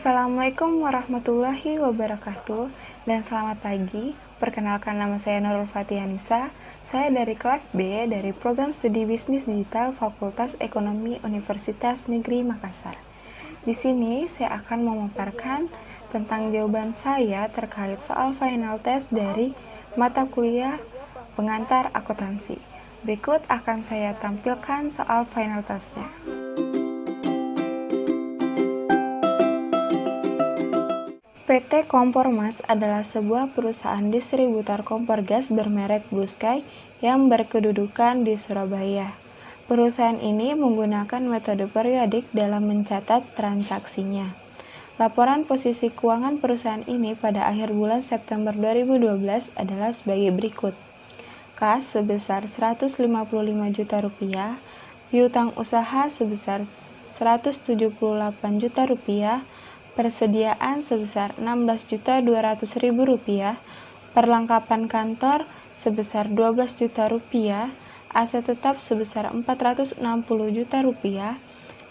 Assalamualaikum warahmatullahi wabarakatuh dan selamat pagi. Perkenalkan, nama saya Nurul Fatianisa. Saya dari kelas B dari Program Studi Bisnis Digital Fakultas Ekonomi Universitas Negeri Makassar. Di sini saya akan memaparkan tentang jawaban saya terkait soal final test dari mata kuliah pengantar akuntansi. Berikut akan saya tampilkan soal final testnya. PT Kompor Mas adalah sebuah perusahaan distributor kompor gas bermerek Blue Sky yang berkedudukan di Surabaya. Perusahaan ini menggunakan metode periodik dalam mencatat transaksinya. Laporan posisi keuangan perusahaan ini pada akhir bulan September 2012 adalah sebagai berikut. Kas sebesar Rp155 juta, piutang usaha sebesar Rp178 juta, persediaan sebesar Rp16.200.000, perlengkapan kantor sebesar Rp12 juta, aset tetap sebesar Rp460 juta,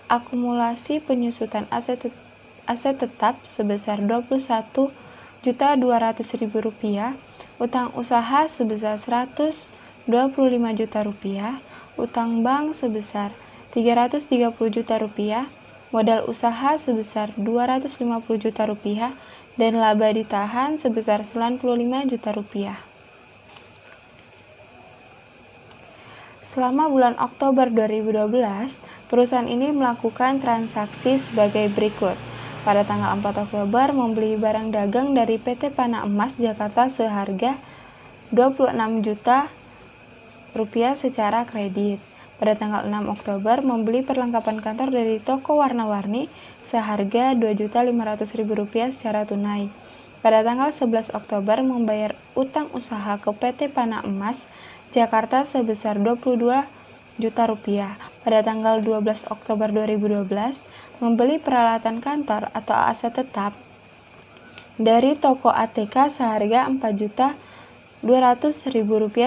akumulasi penyusutan aset tetap sebesar Rp21.200.000, utang usaha sebesar Rp125 juta, utang bank sebesar Rp330 juta, modal usaha sebesar Rp250 juta, dan laba ditahan sebesar Rp95 juta. Selama bulan Oktober 2012, perusahaan ini melakukan transaksi sebagai berikut. Pada tanggal 4 Oktober, membeli barang dagang dari PT Pana Emas Jakarta seharga Rp26 juta secara kredit. Pada tanggal 6 Oktober, membeli perlengkapan kantor dari toko warna-warni seharga Rp2.500.000 secara tunai. Pada tanggal 11 Oktober, membayar utang usaha ke PT Pana Emas Jakarta sebesar Rp22 juta. Pada tanggal 12 Oktober 2012, membeli peralatan kantor atau aset tetap dari toko ATK seharga Rp4.200.000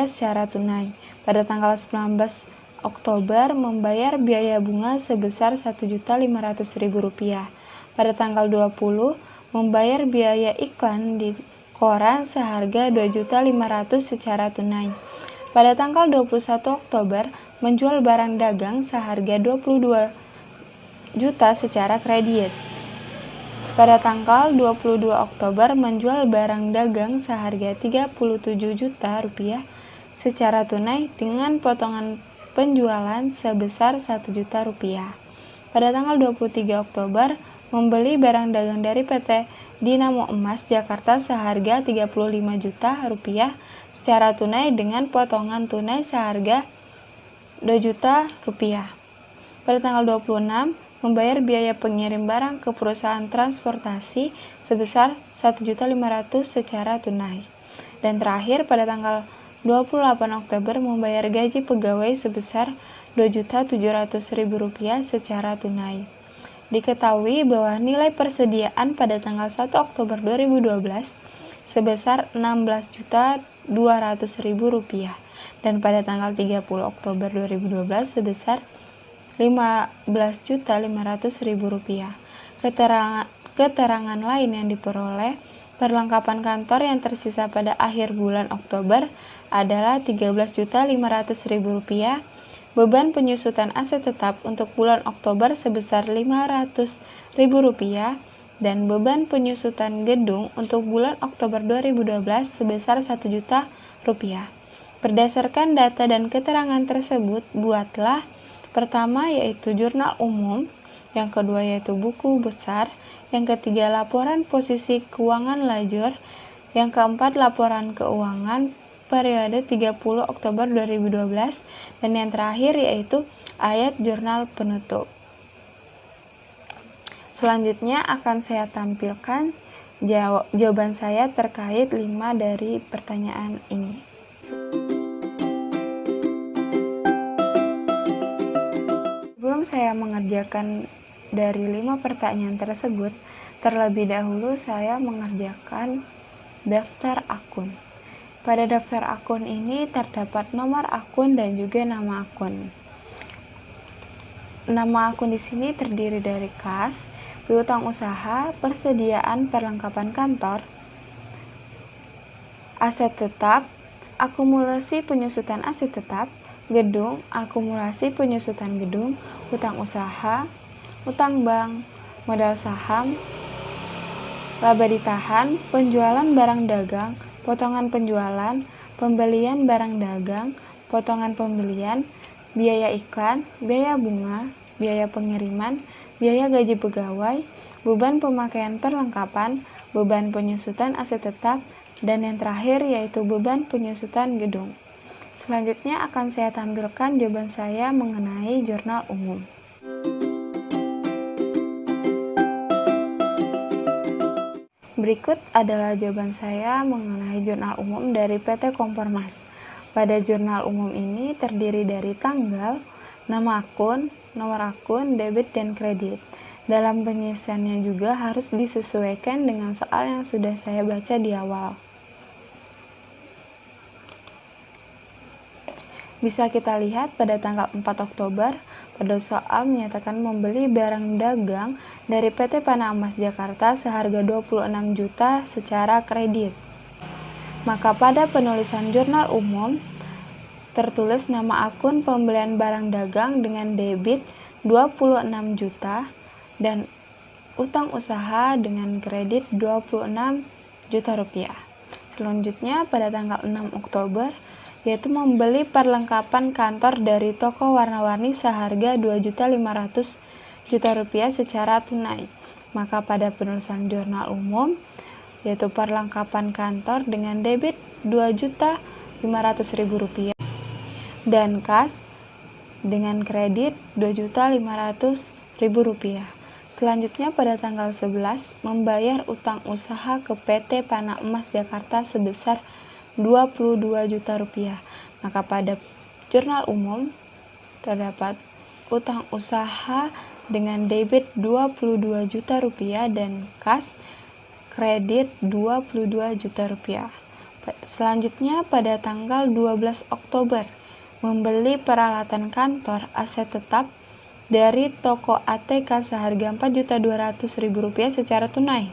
secara tunai. Pada tanggal 19 Oktober, membayar biaya bunga sebesar Rp1.500.000. Pada tanggal 20, membayar biaya iklan di koran seharga Rp2.500.000 secara tunai. Pada tanggal 21 Oktober, menjual barang dagang seharga Rp22 juta secara kredit. Pada tanggal 22 Oktober, menjual barang dagang seharga Rp37 juta secara tunai dengan potongan penjualan sebesar Rp1 juta. Pada tanggal 23 Oktober, membeli barang dagang dari PT Dinamo Emas Jakarta seharga Rp35 juta secara tunai dengan potongan tunai seharga Rp2 juta. Pada tanggal 26, membayar biaya pengirim barang ke perusahaan transportasi sebesar Rp1.500.000 secara tunai. Dan terakhir, pada tanggal 28 Oktober, membayar gaji pegawai sebesar Rp2.700.000 secara tunai. Diketahui bahwa nilai persediaan pada tanggal 1 Oktober 2012 sebesar Rp16.200.000 dan pada tanggal 30 Oktober 2012 sebesar Rp15.500.000. Keterangan lain yang diperoleh, perlengkapan kantor yang tersisa pada akhir bulan Oktober adalah Rp13.500.000, beban penyusutan aset tetap untuk bulan Oktober sebesar Rp500.000, dan beban penyusutan gedung untuk bulan Oktober 2012 sebesar Rp1 juta. Berdasarkan data dan keterangan tersebut, buatlah pertama yaitu jurnal umum, yang kedua yaitu buku besar, yang ketiga laporan posisi keuangan lajur, yang keempat laporan keuangan periode 30 Oktober 2012, dan yang terakhir yaitu ayat jurnal penutup. Selanjutnya akan saya tampilkan jawaban saya terkait 5 dari pertanyaan ini. Sebelum saya mengerjakan dari 5 pertanyaan tersebut, terlebih dahulu saya mengerjakan daftar akun. Pada daftar akun ini terdapat nomor akun dan juga nama akun. Nama akun di sini terdiri dari kas, piutang usaha, persediaan perlengkapan kantor, aset tetap, akumulasi penyusutan aset tetap, gedung, akumulasi penyusutan gedung, utang usaha, utang bank, modal saham, laba ditahan, penjualan barang dagang, potongan penjualan, pembelian barang dagang, potongan pembelian, biaya iklan, biaya bunga, biaya pengiriman, biaya gaji pegawai, beban pemakaian perlengkapan, beban penyusutan aset tetap, dan yang terakhir yaitu beban penyusutan gedung. Selanjutnya akan saya tampilkan jawaban saya mengenai jurnal umum. Berikut adalah jawaban saya mengenai jurnal umum dari PT Kompormas. Pada jurnal umum ini terdiri dari tanggal, nama akun, nomor akun, debit, dan kredit. Dalam pengisiannya juga harus disesuaikan dengan soal yang sudah saya baca di awal. Bisa kita lihat pada tanggal 4 Oktober, pada soal menyatakan membeli barang dagang dari PT Panama Emas Jakarta seharga 26 juta secara kredit. Maka pada penulisan jurnal umum, tertulis nama akun pembelian barang dagang dengan debit 26 juta dan utang usaha dengan kredit 26 juta rupiah. Selanjutnya pada tanggal 6 Oktober, yaitu membeli perlengkapan kantor dari toko warna-warni seharga 2.500.000 rupiah secara tunai. Maka pada penulisan jurnal umum, yaitu perlengkapan kantor dengan debit 2.500.000 rupiah dan kas dengan kredit 2.500.000 rupiah. Selanjutnya pada tanggal 11, membayar utang usaha ke PT Panama Emas Jakarta sebesar 22 juta rupiah. Maka pada jurnal umum terdapat utang usaha dengan debit 22 juta rupiah dan kas kredit 22 juta rupiah. Selanjutnya pada tanggal 12 Oktober membeli peralatan kantor aset tetap dari toko ATK seharga 4.200.000 rupiah secara tunai.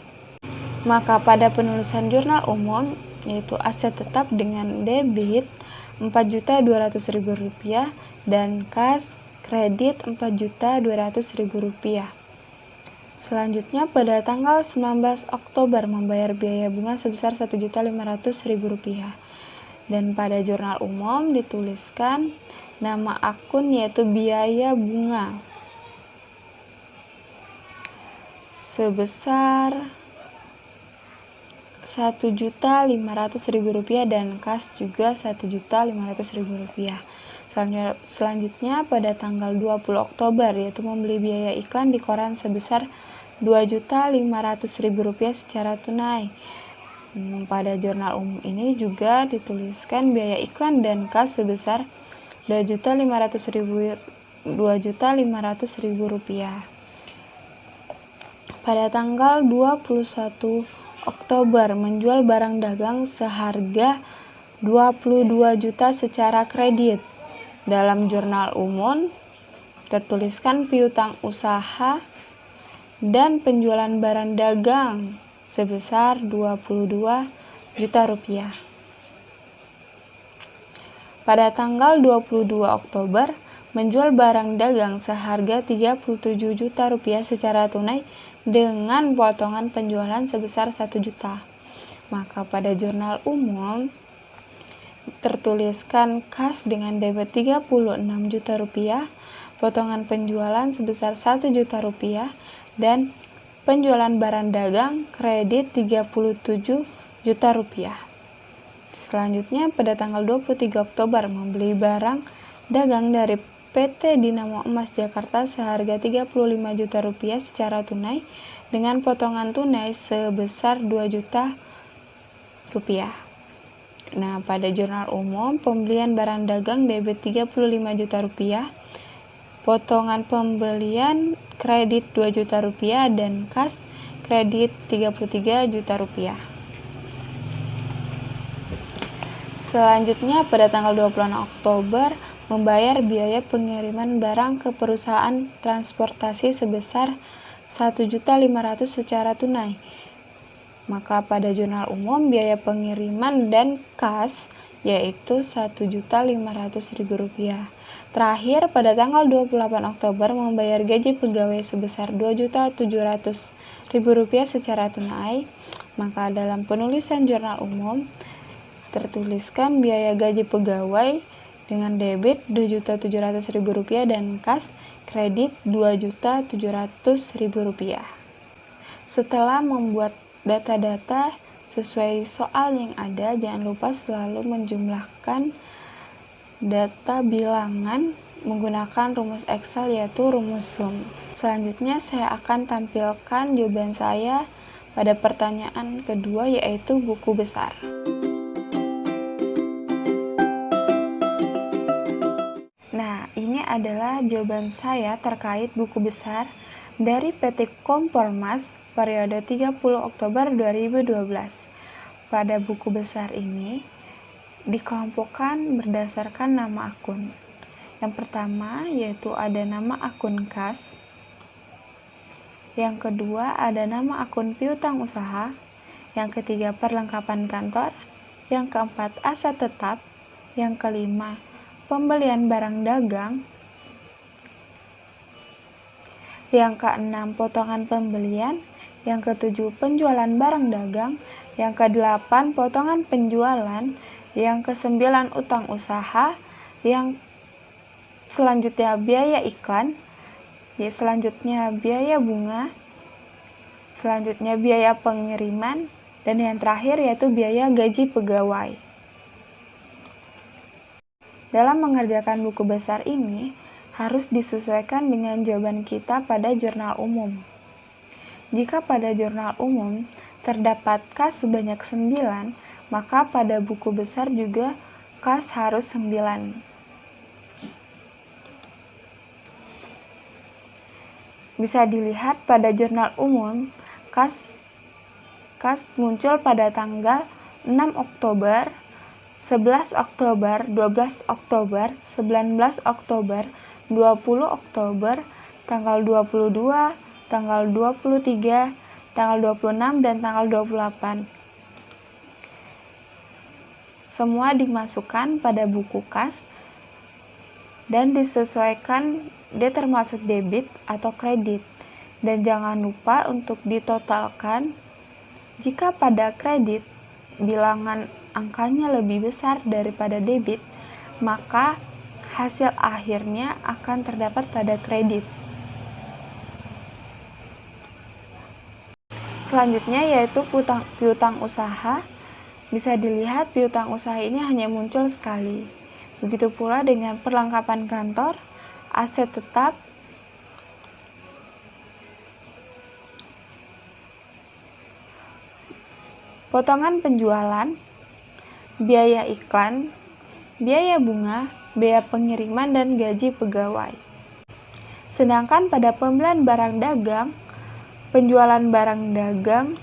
Maka pada penulisan jurnal umum yaitu aset tetap dengan debit 4.200.000 rupiah dan kas kredit 4.200.000 rupiah. Selanjutnya pada tanggal 19 Oktober membayar biaya bunga sebesar 1.500.000 rupiah. Dan pada jurnal umum dituliskan nama akun yaitu biaya bunga sebesar 1.500.000 rupiah dan kas juga 1.500.000 rupiah. Selanjutnya pada tanggal 20 Oktober yaitu membeli biaya iklan di koran sebesar 2.500.000 rupiah secara tunai. Pada jurnal umum ini juga dituliskan biaya iklan dan kas sebesar 2.500.000 rupiah. Pada tanggal 21 Oktober menjual barang dagang seharga 22 juta secara kredit. Dalam jurnal umum tertuliskan piutang usaha dan penjualan barang dagang sebesar 22 juta rupiah. Pada tanggal 22 Oktober menjual barang dagang seharga 37 juta rupiah secara tunai dengan potongan penjualan sebesar 1 juta. Maka pada jurnal umum tertuliskan kas dengan debit 36 juta rupiah, potongan penjualan sebesar 1 juta rupiah, dan penjualan barang dagang kredit 37 juta rupiah. Selanjutnya pada tanggal 23 Oktober membeli barang dagang dari PT Dinamo Emas Jakarta seharga 35 juta rupiah secara tunai dengan potongan tunai sebesar 2 juta rupiah. Nah, pada jurnal umum pembelian barang dagang debit 35 juta rupiah, potongan pembelian kredit 2 juta rupiah dan kas kredit 33 juta rupiah. Selanjutnya pada tanggal 26 Oktober membayar biaya pengiriman barang ke perusahaan transportasi sebesar 1.500.000 secara tunai. Maka pada jurnal umum biaya pengiriman dan kas yaitu Rp1.500.000. Terakhir, pada tanggal 28 Oktober membayar gaji pegawai sebesar Rp2.700.000 secara tunai. Maka dalam penulisan jurnal umum tertuliskan biaya gaji pegawai dengan debit Rp2.700.000 dan kas kredit Rp2.700.000. Setelah membuat data-data sesuai soal yang ada, jangan lupa selalu menjumlahkan data bilangan menggunakan rumus Excel yaitu rumus sum. Selanjutnya saya akan tampilkan jawaban saya pada pertanyaan kedua yaitu buku besar. Nah, ini adalah jawaban saya terkait buku besar dari PT Kompormas periode 30 Oktober 2012. Pada buku besar ini dikelompokkan berdasarkan nama akun. Yang pertama yaitu ada nama akun kas. Yang kedua ada nama akun piutang usaha. Yang ketiga perlengkapan kantor. Yang keempat aset tetap. Yang kelima pembelian barang dagang. Yang keenam potongan pembelian. Yang ketujuh penjualan barang dagang. Yang kedelapan potongan penjualan. Yang kesembilan utang usaha. Yang selanjutnya biaya iklan. Selanjutnya biaya bunga. Selanjutnya biaya pengiriman. Dan yang terakhir yaitu biaya gaji pegawai. Dalam mengerjakan buku besar ini harus disesuaikan dengan jawaban kita pada jurnal umum. Jika pada jurnal umum terdapat kas sebanyak 9, maka pada buku besar juga kas harus 9. Bisa dilihat pada jurnal umum, kas muncul pada tanggal 6 Oktober, 11 Oktober, 12 Oktober, 19 Oktober, 20 Oktober, tanggal 22, tanggal 23, tanggal 26, dan tanggal 28. Semua dimasukkan pada buku kas dan disesuaikan dia termasuk debit atau kredit. Dan jangan lupa untuk ditotalkan. Jika pada kredit bilangan angkanya lebih besar daripada debit, maka hasil akhirnya akan terdapat pada kredit. Selanjutnya yaitu piutang usaha. Bisa dilihat piutang usaha ini hanya muncul sekali. Begitu pula dengan perlengkapan kantor, aset tetap, potongan penjualan, biaya iklan, biaya bunga, biaya pengiriman, dan gaji pegawai. Sedangkan pada pembelian barang dagang, penjualan barang dagang,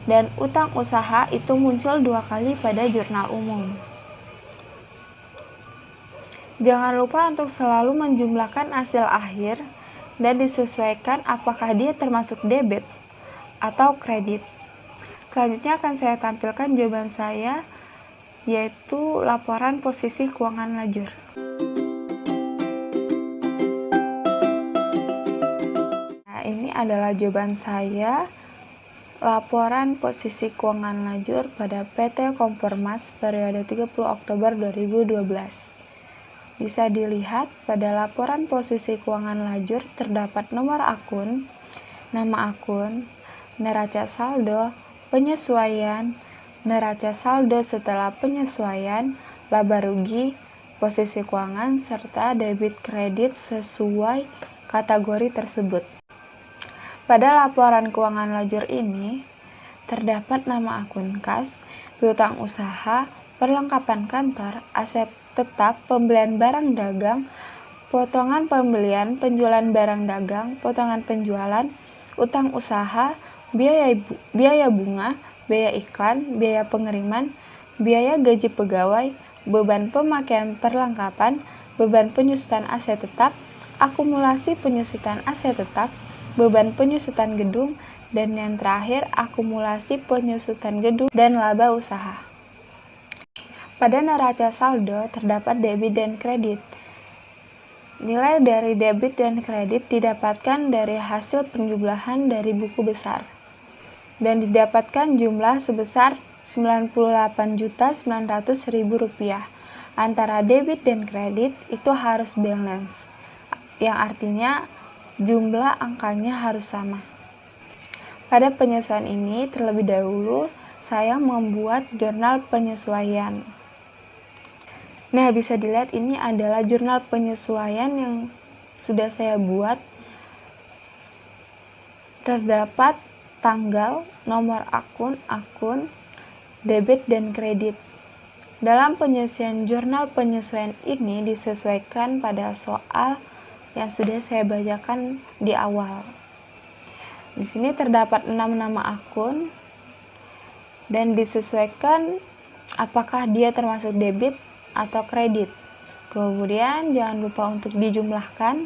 dan utang usaha itu muncul 2 kali pada jurnal umum. Jangan lupa untuk selalu menjumlahkan hasil akhir dan disesuaikan apakah dia termasuk debit atau kredit. Selanjutnya akan saya tampilkan jawaban saya, yaitu laporan posisi keuangan lajur. Nah, ini adalah jawaban saya, laporan posisi keuangan lajur pada PT Kompormas periode 30 Oktober 2012. Bisa dilihat pada laporan posisi keuangan lajur terdapat nomor akun, nama akun, neraca saldo, penyesuaian, neraca saldo setelah penyesuaian, laba rugi, posisi keuangan, serta debit kredit sesuai kategori tersebut. Pada laporan keuangan lajur ini terdapat nama akun kas, piutang usaha, perlengkapan kantor, aset tetap, pembelian barang dagang, potongan pembelian, penjualan barang dagang, potongan penjualan, utang usaha, biaya bunga, biaya iklan, biaya pengiriman, biaya gaji pegawai, beban pemakaian perlengkapan, beban penyusutan aset tetap, akumulasi penyusutan aset tetap, beban penyusutan gedung, dan yang terakhir akumulasi penyusutan gedung dan laba usaha. Pada neraca saldo terdapat debit dan kredit. Nilai dari debit dan kredit didapatkan dari hasil penjumlahan dari buku besar dan didapatkan jumlah sebesar Rp98.900.000. Antara debit dan kredit itu harus balance, yang artinya jumlah angkanya harus sama. Pada penyesuaian ini, terlebih dahulu saya membuat jurnal penyesuaian. Nah, bisa dilihat ini adalah jurnal penyesuaian yang sudah saya buat. Terdapat tanggal, nomor akun, debit dan kredit. Dalam penyelesaian jurnal penyesuaian ini disesuaikan pada soal yang sudah saya bacakan di awal. Di sini terdapat 6 nama akun dan disesuaikan apakah dia termasuk debit atau kredit. Kemudian jangan lupa untuk dijumlahkan,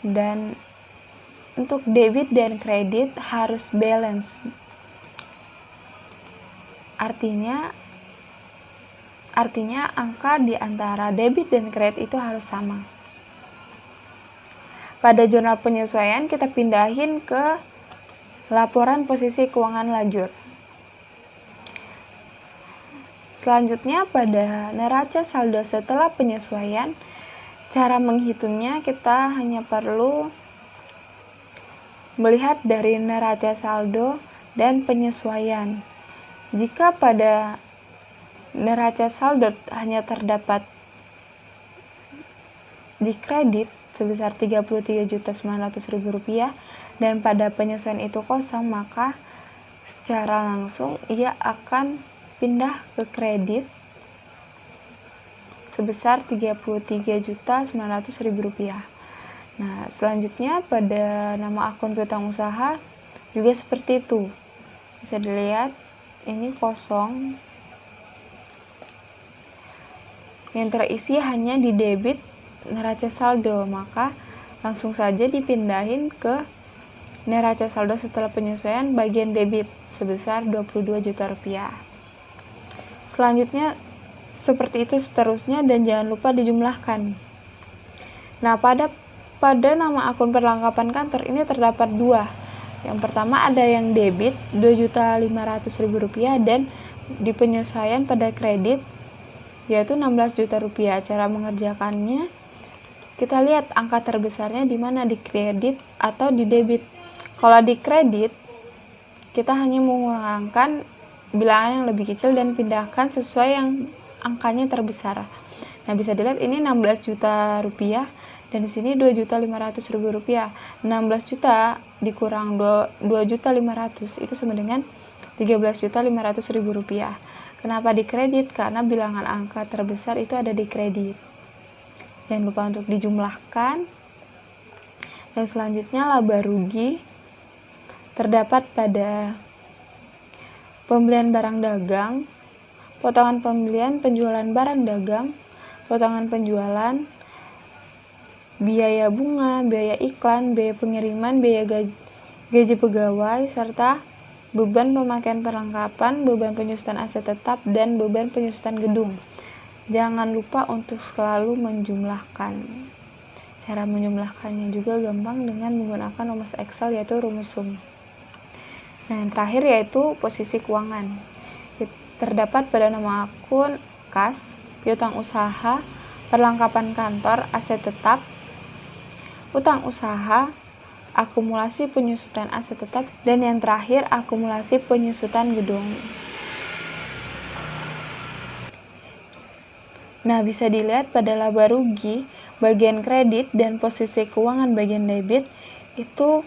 dan untuk debit dan kredit harus balance. Artinya angka di antara debit dan kredit itu harus sama. Pada jurnal penyesuaian kita pindahin ke laporan posisi keuangan lajur. Selanjutnya pada neraca saldo setelah penyesuaian, cara menghitungnya kita hanya perlu melihat dari neraca saldo dan penyesuaian. Jika pada neraca saldo hanya terdapat di kredit sebesar Rp33.900.000 dan pada penyesuaian itu kosong, maka secara langsung ia akan pindah ke kredit sebesar Rp33.900.000. Nah, selanjutnya pada nama akun piutang usaha juga seperti itu. Bisa dilihat ini kosong, yang terisi hanya di debit neraca saldo, maka langsung saja dipindahin ke neraca saldo setelah penyesuaian bagian debit sebesar Rp22 juta. Selanjutnya seperti itu seterusnya, dan jangan lupa dijumlahkan. Nah, pada nama akun perlengkapan kantor ini terdapat dua. Yang pertama ada yang debit Rp2.500.000 dan di penyesuaian pada kredit yaitu Rp16 juta. Cara mengerjakannya, kita lihat angka terbesarnya di mana, di kredit atau di debit. Kalau di kredit, kita hanya mengurangkan bilangan yang lebih kecil dan pindahkan sesuai yang angkanya terbesar. Nah, bisa dilihat ini Rp16 juta dan di sini Rp2.500.000. 16 juta dikurang 2.500.000 itu sama dengan Rp13.500.000. Kenapa di kredit? Karena bilangan angka terbesar itu ada di kredit. Jangan lupa untuk dijumlahkan. Dan selanjutnya laba rugi terdapat pada pembelian barang dagang, potongan pembelian penjualan barang dagang, potongan penjualan, biaya bunga, biaya iklan, biaya pengiriman, biaya gaji pegawai, serta beban pemakaian perlengkapan, beban penyusutan aset tetap, dan beban penyusutan gedung. Jangan lupa untuk selalu menjumlahkan. Cara menjumlahkannya juga gampang dengan menggunakan rumus Excel, yaitu rumus sum. Nah, yang terakhir yaitu posisi keuangan. Terdapat pada nama akun kas, piutang usaha, perlengkapan kantor, aset tetap, utang usaha, akumulasi penyusutan aset tetap, dan yang terakhir akumulasi penyusutan gedung. Nah, bisa dilihat pada laba rugi bagian kredit dan posisi keuangan bagian debit itu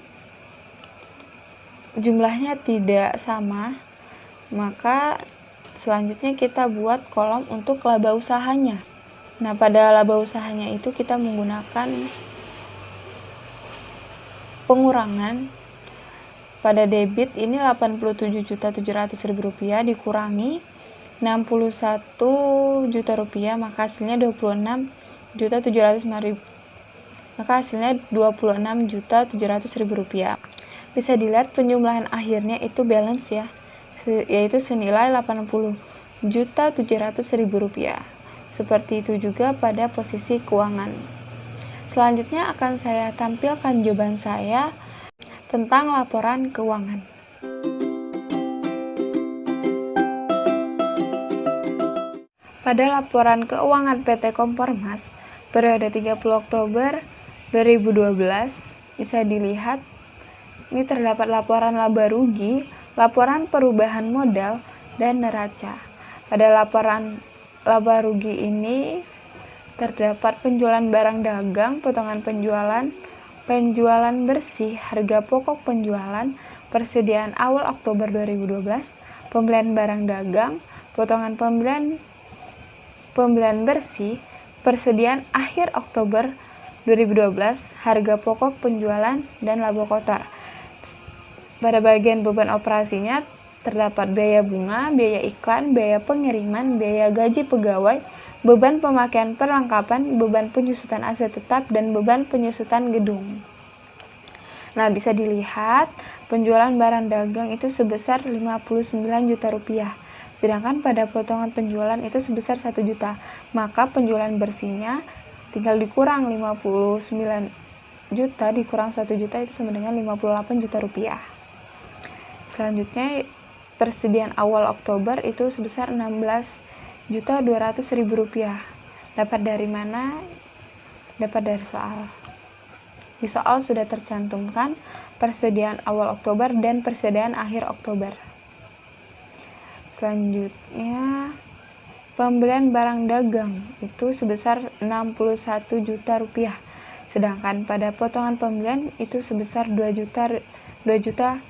jumlahnya tidak sama. Maka selanjutnya kita buat kolom untuk laba usahanya. Nah, pada laba usahanya itu kita menggunakan pengurangan. Pada debit ini Rp87.700.000 dikurangi Rp61 juta, maka hasilnya Rp26.750.000. maka hasilnya Rp26.700.000. Bisa dilihat penjumlahan akhirnya itu balance ya, yaitu senilai Rp80.700.000. Seperti itu juga pada posisi keuangan. Selanjutnya akan saya tampilkan jawaban saya tentang laporan keuangan. Pada laporan keuangan PT Kompormas periode 30 Oktober 2012 bisa dilihat ini terdapat laporan laba rugi, laporan perubahan modal, dan neraca. Pada laporan laba rugi ini terdapat penjualan barang dagang, potongan penjualan, penjualan bersih, harga pokok penjualan, persediaan awal Oktober 2012, pembelian barang dagang, potongan pembelian bersih, persediaan akhir Oktober 2012, harga pokok penjualan, dan laba kotor. Pada bagian beban operasinya terdapat biaya bunga, biaya iklan, biaya pengiriman, biaya gaji pegawai, beban pemakaian perlengkapan, beban penyusutan aset tetap, dan beban penyusutan gedung. Nah, bisa dilihat penjualan barang dagang itu sebesar Rp59 juta, sedangkan pada potongan penjualan itu sebesar 1 juta. Maka penjualan bersihnya tinggal dikurang 59 juta dikurang 1 juta itu sama dengan Rp58 juta. Selanjutnya persediaan awal Oktober itu sebesar Rp16.200.000. Dapat dari mana? Dapat dari soal. Di soal sudah tercantumkan persediaan awal Oktober dan persediaan akhir Oktober. Selanjutnya pembelian barang dagang itu sebesar Rp61 juta, sedangkan pada potongan pembelian itu sebesar Rp2 juta.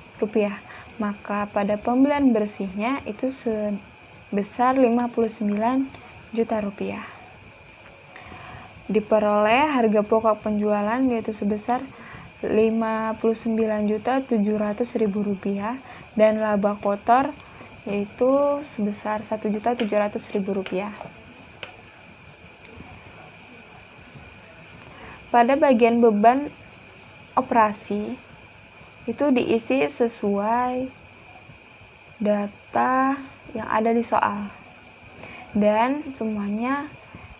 Maka pada pembelian bersihnya itu sebesar Rp59 juta. Diperoleh harga pokok penjualan yaitu sebesar Rp59.700.000 dan laba kotor yaitu sebesar Rp1.700.000. Pada bagian beban operasi itu diisi sesuai data yang ada di soal, dan semuanya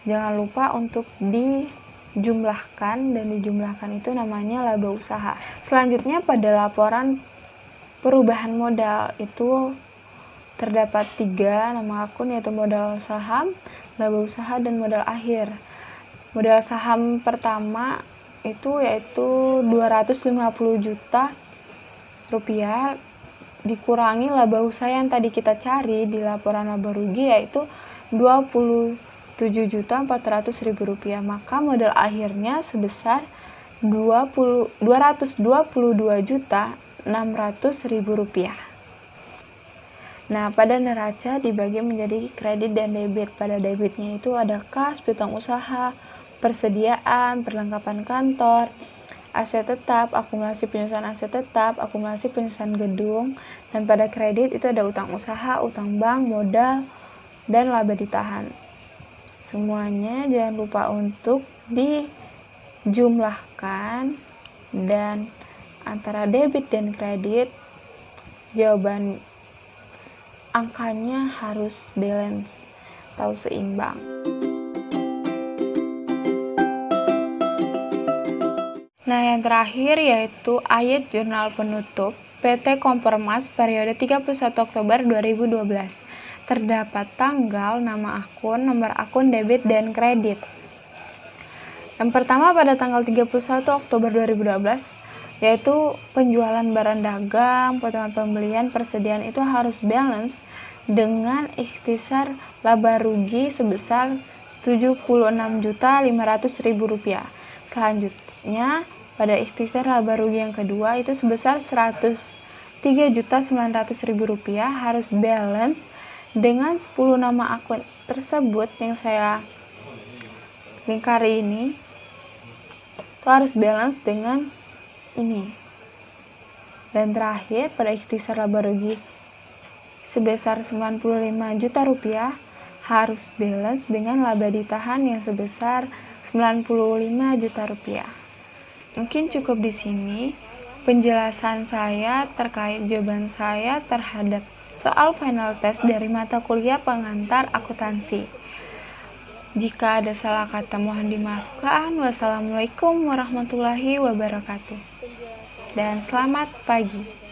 jangan lupa untuk dijumlahkan, dan dijumlahkan itu namanya laba usaha. Selanjutnya pada laporan perubahan modal itu terdapat 3 nama akun, yaitu modal saham, laba usaha, dan modal akhir. Modal saham pertama itu yaitu Rp250 juta dikurangi laba usaha yang tadi kita cari di laporan laba rugi yaitu Rp27.400.000, maka modal akhirnya sebesar Rp222.600.000. Nah, pada neraca dibagi menjadi kredit dan debit. Pada debitnya itu ada kas, piutang usaha, persediaan, perlengkapan kantor, aset tetap, akumulasi penyusutan aset tetap, akumulasi penyusutan gedung, dan pada kredit itu ada utang usaha, utang bank, modal, dan laba ditahan. Semuanya jangan lupa untuk dijumlahkan, dan antara debit dan kredit jawaban angkanya harus balance atau seimbang. Nah, yang terakhir yaitu ayat jurnal penutup PT Kompormas periode 31 Oktober 2012. Terdapat tanggal, nama akun, nomor akun debit dan kredit. Yang pertama pada tanggal 31 Oktober 2012 yaitu penjualan barang dagang, potongan pembelian, persediaan itu harus balance dengan ikhtisar laba rugi sebesar Rp76.500.000. Selanjutnya pada ikhtisar laba rugi yang kedua itu sebesar Rp103.900.000 harus balance dengan 10 nama akun tersebut yang saya lingkari ini. Itu harus balance dengan ini. Dan terakhir pada ikhtisar laba rugi sebesar Rp95 juta harus balance dengan laba ditahan yang sebesar Rp95 juta. Mungkin cukup di sini penjelasan saya terkait jawaban saya terhadap soal final test dari mata kuliah pengantar akuntansi. Jika ada salah kata mohon dimaafkan. Wassalamualaikum warahmatullahi wabarakatuh. Dan selamat pagi.